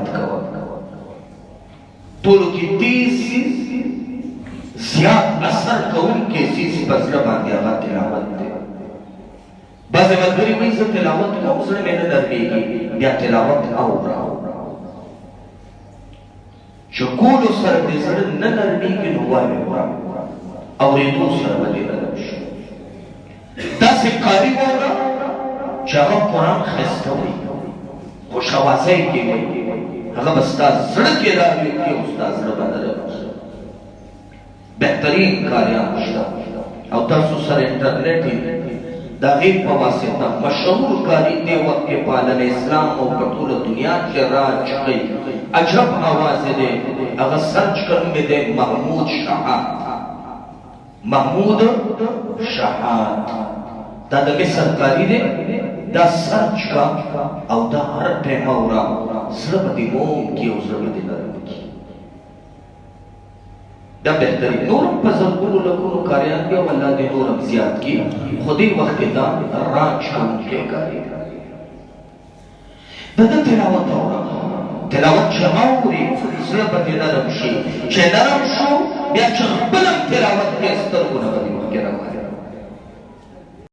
تلاوت کوا ټولو کې تیز زیات اثر کوونکی څیز په زړه باندې هغه تلاوت دی. بعضې ملګري وایي زه تلاوت کوم زړه مې نه نرمېږي، بیا تلاوت اورا چې کولو سره دې زړه نه نرمېږي نو وایې اورا اورېدو سره به دې نرم شي. داسې قاري واوره چې هغه قرآن ښایسته وایي، خوش اوازۍ کې وایي، هغه به ستا زړه کې راویږي او ستا زړه به نرم شي. بهترین کاریان شته او تاسو سره انټرنیټ د هغې په واسطه مشهور کاري دې وخت کې په عالم اسلام او په ټوله دنیا کې راج کوي. عجب اواز دی، هغه سرچ کړم مې دی محمود شهاد. محمود شهاد دا د مصر کاري دی، دا سرچ کا او دا هر ټیم اورا زړه به دې موم کي او زړه به دې نرم کي. دا بهترین نورم په زرګونو لکونو کاریان دي او الله دې نورم زیات کړي، خو دې وخت کې دا راج کوونکی کاري د ده تلاوت اورم. تلاوت چې اوري زړه به دې نرم شي، چې نرم شو بیا چې خپل هم تلاوت کوې سترګونه به دې مخکې